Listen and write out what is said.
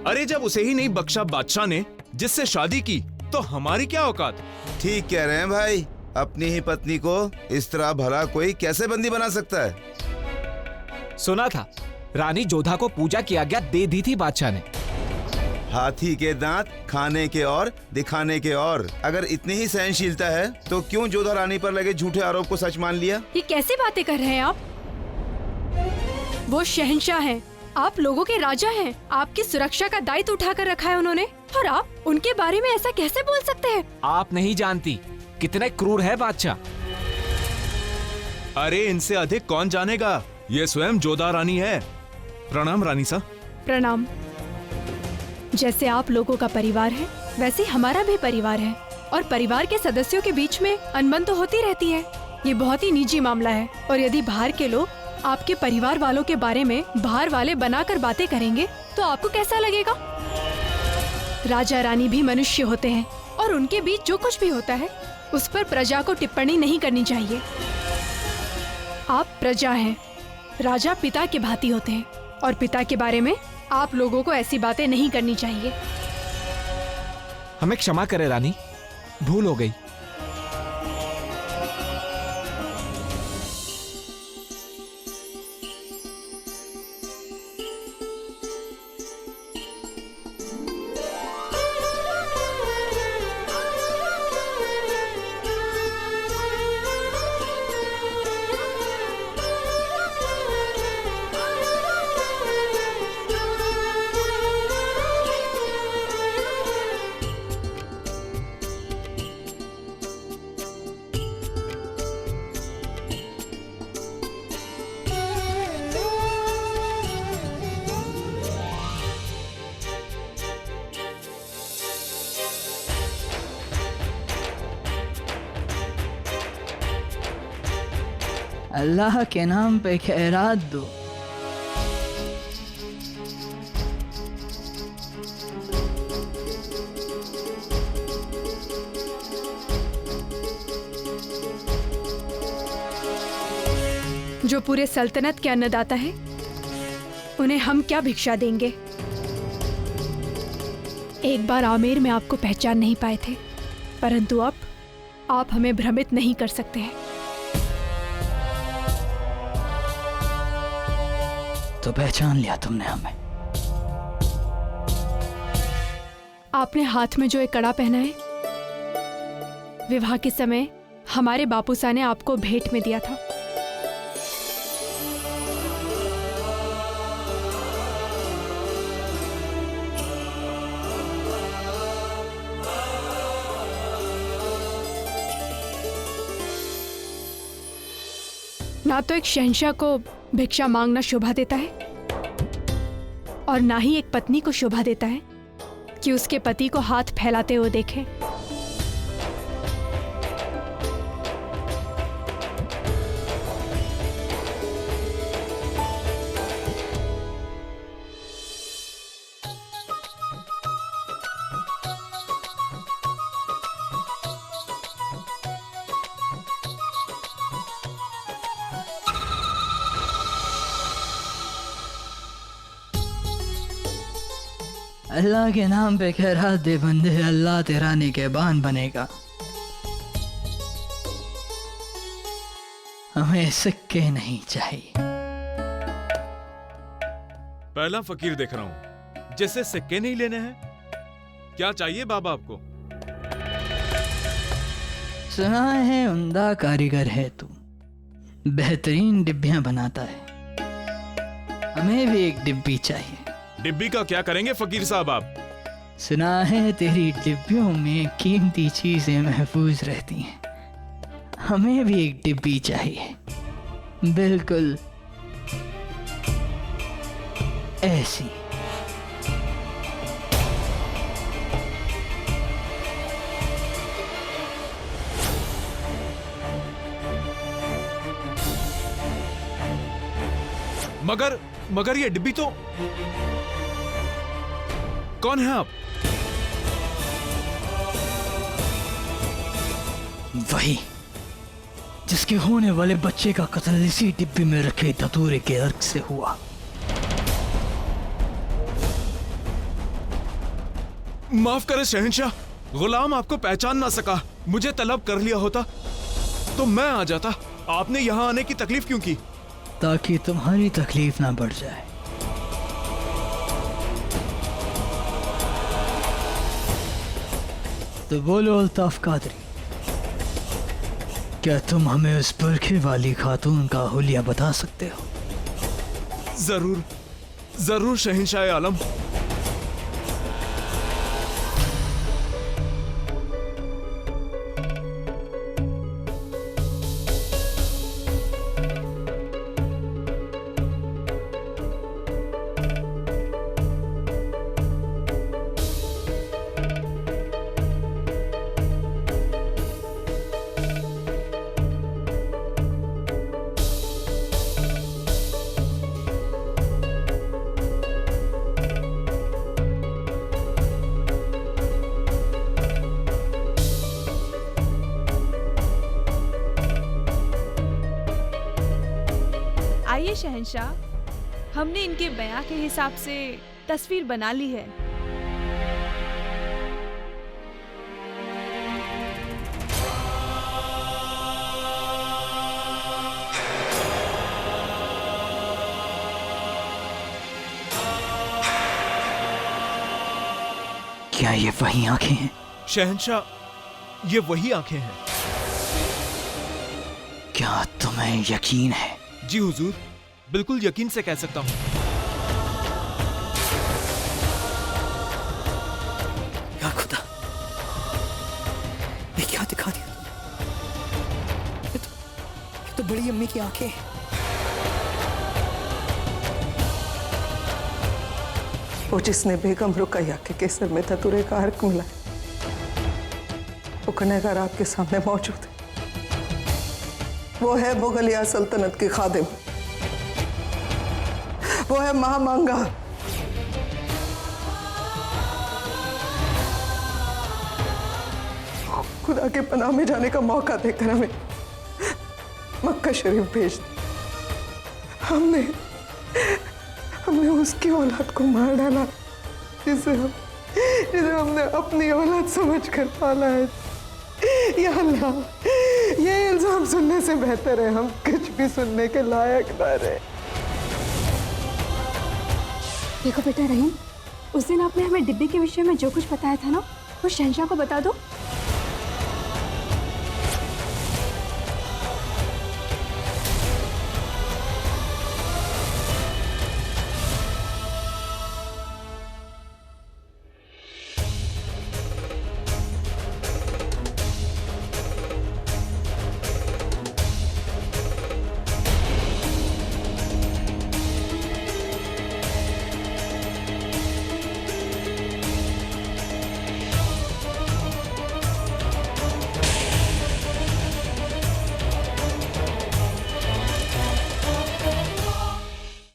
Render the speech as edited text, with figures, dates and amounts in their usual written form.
अरे जब उसे ही नहीं बख्शा बादशाह ने जिससे शादी की, तो हमारी क्या औकात। ठीक कह रहे हैं भाई, अपनी ही पत्नी को इस तरह भला कोई कैसे बंदी बना सकता है। सुना था रानी जोधा को पूजा की आज्ञा दे दी थी बादशाह ने। हाथी के दांत खाने के और दिखाने के और। अगर इतनी ही सहनशीलता है तो क्यों जोधा रानी पर लगे झूठे आरोप को सच मान लिया? ये कैसी बातें कर रहे हैं आप? वो शहंशाह हैं, आप लोगों के राजा हैं। आपकी सुरक्षा का दायित्व उठाकर रखा है उन्होंने, और आप उनके बारे में ऐसा कैसे बोल सकते हैं? आप नहीं जानती कितने क्रूर है बादशाह। अरे इनसे अधिक कौन जानेगा, ये स्वयं जोधा रानी है। प्रणाम रानी साहब। प्रणाम। जैसे आप लोगों का परिवार है, वैसे हमारा भी परिवार है, और परिवार के सदस्यों के बीच में अनबन तो होती रहती है। ये बहुत ही निजी मामला है, और यदि बाहर के लोग आपके परिवार वालों के बारे में बाहर वाले बनाकर बातें करेंगे तो आपको कैसा लगेगा? राजा रानी भी मनुष्य होते हैं, और उनके बीच जो कुछ भी होता है उस पर प्रजा को टिप्पणी नहीं करनी चाहिए। आप प्रजा हैं, राजा पिता के भांति होते हैं, और पिता के बारे में आप लोगों को ऐसी बातें नहीं करनी चाहिए। हमें क्षमा करें रानी, भूल हो गई। अल्लाह के नाम पे खैरात दो। जो पूरे सल्तनत के अन्नदाता है, उन्हें हम क्या भिक्षा देंगे? एक बार आमेर में आपको पहचान नहीं पाए थे, परंतु अब आप हमें भ्रमित नहीं कर सकते हैं। तो पहचान लिया तुमने हमें। आपने हाथ में जो एक कड़ा पहना है, विवाह के समय हमारे बापूसा ने आपको भेंट में दिया था। ना तो एक शहंशाह को भिक्षा मांगना शोभा देता है, और ना ही एक पत्नी को शोभा देता है कि उसके पति को हाथ फैलाते हुए देखे। अल्लाह के नाम पे खैरात दे बंदे, अल्लाह तेरा निगहबान बनेगा। हमें सिक्के नहीं चाहिए। पहला फकीर देख रहा हूँ जिससे सिक्के नहीं लेने हैं। क्या चाहिए बाबा आपको? सुना है उम्दा कारीगर है तू, बेहतरीन डिब्बियां बनाता है। हमें भी एक डिब्बी चाहिए। डिब्बी का क्या करेंगे फकीर साहब आप? सुना है तेरी डिब्बियों में कीमती चीजें महफूज रहती हैं। हमें भी एक डिब्बी चाहिए, बिल्कुल ऐसी। मगर ये डिब्बी तो, कौन है आप? वही जिसके होने वाले बच्चे का कत्ल इसी डिब्बी में रखे धतूरे के अर्क से हुआ। माफ करे शहंशाह, गुलाम आपको पहचान ना सका। मुझे तलब कर लिया होता तो मैं आ जाता। आपने यहाँ आने की तकलीफ क्यों की? ताकि तुम्हारी तकलीफ ना बढ़ जाए। तो बोलो अल्ताफ कादरी, क्या तुम हमें उस बुरखे वाली खातून का हुलिया बता सकते हो? जरूर जरूर शहंशाह आलम। आइए शहंशाह, हमने इनके बयां के हिसाब से तस्वीर बना ली है। क्या ये वही आंखें हैं? शहंशाह, ये वही आंखें हैं। क्या तुम्हें यकीन है? जी हुजूर, बिल्कुल यकीन से कह सकता हूँ। या खुदा, ये क्या दिखा दिया? ये तो बड़ी अम्मी की आंखें हैं। वो जिसने बेगम रुकैया के केसर में धतूरे का अर्क मिला, वो गुनहगार आपके सामने मौजूद है। वो है मुगलिया सल्तनत की खादिम, वो है महामांगा। खुदा के पनाह में जाने का मौका देकर हमें मक्का शरीफ भेज दिया। हमने उसकी औलाद को मार डाला जिसे हमने अपनी औलाद समझकर पाला है। या अल्लाह, ये इल्जाम सुनने से बेहतर है हम कुछ भी सुनने के लायक न रहे। देखो बेटा रहीम, उस दिन आपने हमें डिब्बे के विषय में जो कुछ बताया था ना, वो शहंशाह को बता दो।